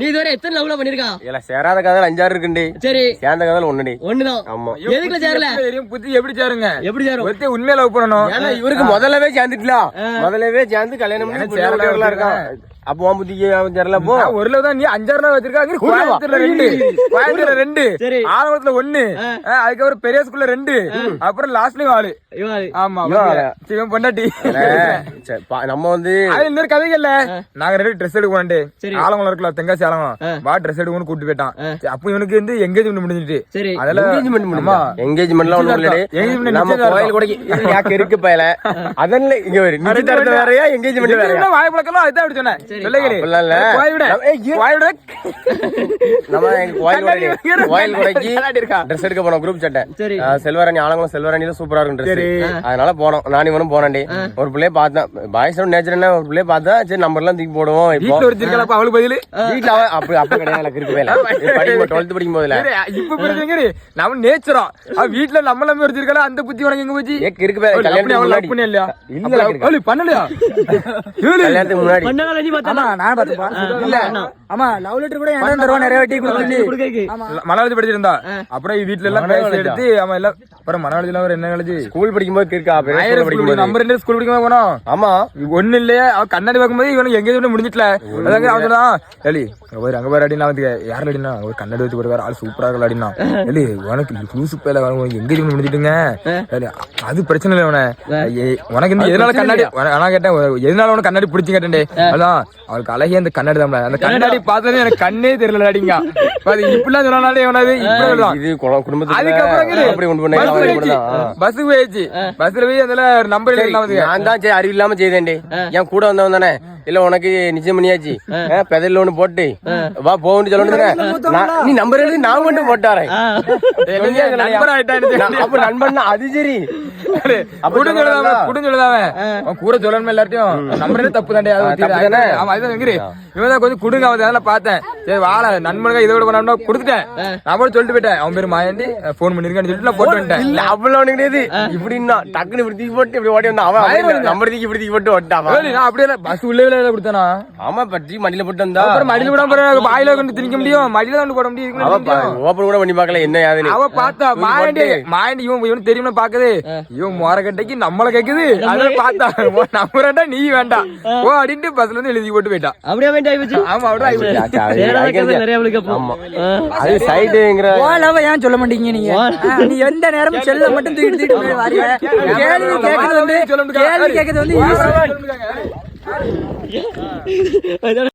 நீ இதுவரை எத்தனை லவ்ல பண்ணிருக்கா? இல்ல சேராத கதை 5-6 இருக்குண்டி. சரி சேர்ந்த கதை ஒண்ணுடி. ஒண்ணுதான். ஆமா. எதுக்குல சேரல? புத்தி எப்படி சேருங்க? எப்படி சேரும்? ஒருத்தே உண்மையா லவ் பண்ணணும். ஏன்னா இவருக்கு முதல்லவே சேர்ந்துட்டலாம். முதல்லவே சேர்ந்து கல்யாணம் பண்ணி சேரலாம் இருக்கான். அப்போ உன் புத்திக்கு சேரல. போ ஒரு லவ் தான் நீ 5-6 வச்சிருக்கா. கோயம்புத்தூர்ல 2, கோயம்புத்தூர்ல 2, ஆலங்குளத்துல 1, அதுக்கப்புறம் பெரிய ஸ்கூல்ல 2, அப்புறம் லாஸ்ட்லயும் 4. ஆமா சிவன் பொண்டாட்டி. நம்ம வந்து இன்னொரு கதைகள்ல நாங்க 2 ட்ரெஸ் எடுக்க போனே. ஆலங்குளம் இருக்குல்ல, தெங்காசி ஆலங்குளம், வா ட்ரெஸ் எடுக்கணும்னு கூட்டு போயிட்டான். அப்போ இவனுக்கு வந்து எங்கேஜ்மெண்ட் முடிஞ்சிட்டு. அதெல்லாம் எங்கேஜ்மெண்ட்லாம் ஒண்ணும் இல்லடி. நம்ம கோயில் கூட யாக்கு இருக்கு பயல. அதனால இங்க வர நிச்சயதார்த்தம் வேறயா எங்கேஜ்மெண்ட் வேறயா? வாய் பழக்கலாம் அதுதான் அப்படி சொன்னேன். செல்வராணி ஆலங்குளம் செல்வராணில சூப்பரா இருக்கும் ட்ரெஸ். அதனால போனோம். நான் இவனும் போனேன். ஒரு பிள்ளைய பார்த்தேன். பாய்ஸ் நேச்சர் என்ன, ஒரு பிள்ளைய பார்த்தா சரி நம்பர் எல்லாம் தூக்கி போடுவோம். அவளுக்கு பதில் வீட்டுல அப்ப கிடையாது. இருக்கு வேலை 12th படிக்கும் போதுல இப்ப நம்ம நேச்சரும் வீட்டுல நம்ம எல்லாமே வச்சிருக்கல. அந்த புத்தி உனக்கு எங்க போச்சு? இருக்கு வேலை கல்யாணத்துக்கு இல்லையா? பண்ணலையா? கல்யாணத்துக்கு முன்னாடி மனவளர்ச்சி படிச்சிருந்தா. அப்புறம் வீட்டுல எல்லாம் எடுத்து அவன் எல்லாம் அப்புறம் மனவளர்ச்சி எல்லாம் என்ன காலேஜ் ஸ்கூல் படிக்கும் போது இருக்கா. நம்ம 2 ஸ்கூல் படிக்கும் போது போனோம். ஆமா ஒண்ணு இல்லையா? அவன் கண்ணாடி பார்க்கும்போது இவனுக்கு எங்கேயும் முடிஞ்சிட்டல. அதாங்க அவன் சொன்னான், எலி அங்க பாரு அடினா வந்து யாரும் அடினா ஒரு கண்ணாடி வச்சு போட்டு ஆள் சூப்பரா இருக்கல அடினா. எலி உனக்கு லூசு பேல எங்கேயும் முடிஞ்சிட்டுங்க. அது பிரச்சனை இல்லை. உன உனக்கு இந்த எதனால கண்ணாடி நான் கேட்டேன், எதனால உனக்கு கண்ணாடி பிடிச்சி கேட்டேன். அதான் அவளுக்கு அழகிய அந்த கண்ணாடி தான். அந்த கண்ணாடி பார்த்தது எனக்கு கண்ணே தெரியல அடிங்க. இப்படிலாம் சொன்னாலே பஸ் போயிடுச்சு. பஸ்ல போய் அதுல நம்பர் நான் தான் அறிவு இல்லாம செய்தேன்டே. என் கூட வந்தவன் தானே. இல்ல உனக்கு நிச்சயம் பண்ணியாச்சு, பெதல் ஒண்ணு போட்டு வா போன்னு சொல்லணும். நீ நம்பர் எழுதி நான் மட்டும் போட்டாரேன். அப்ப நண்பன் அது சரி கூட சொல்லணுமே எல்லார்ட்டையும். நம்பரே தப்பு தாண்டே. இவன் கொஞ்சம் குடுங்க அவன் பார்த்தேன். சரி வாழ நண்பனுக்கு இதை விட பண்ணா கொடுத்துட்டேன். நான் கூட சொல்லிட்டு போயிட்டேன். அவன் பேரு மாயாண்டி போன் பண்ணிருக்கான்னு சொல்லிட்டு நான் போட்டு வந்துட்டேன். இல்ல அவ்வளவு கிடையாது. இப்படின்னா டக்குனு இப்படி தூக்கி போட்டு இப்படி ஓடி வந்தான். அவன் நம்பர் தூக்கி இப்படி தூக்கி போட்டு ஓட்டான். நான் அப்படியே பஸ் உள்ளே கொடுத்தானா? ஆமா பற்றி மடியில போட்டு வந்தா. அப்புறம் மடியில விடாம வாயில கொண்டு திணிக்க முடியும், மடியில கொண்டு போட முடியும். ஓப்பன் கூட பண்ணி பாக்கல என்ன யாருன்னு. அவ பார்த்தா மாயாண்டி இவன் தெரியுமா பாக்குது. இவன் மோரக்கட்டைக்கு நம்மள கேக்குது. அதை பார்த்தா நம்புறா நீ வேண்டாம் ஓ அப்படின்ட்டு பஸ்ல இருந்து எழுதி போட்டு போயிட்டான். அப்படியே ஆயிடுச்சு. ஆமா அப்படியே ஏன் சொல்ல மாட்டீங்க நீங்க? நீ எந்த நேரமும் செல்ல மட்டும் தூக்கிட்டு கேள்வி கேட்கறது வந்து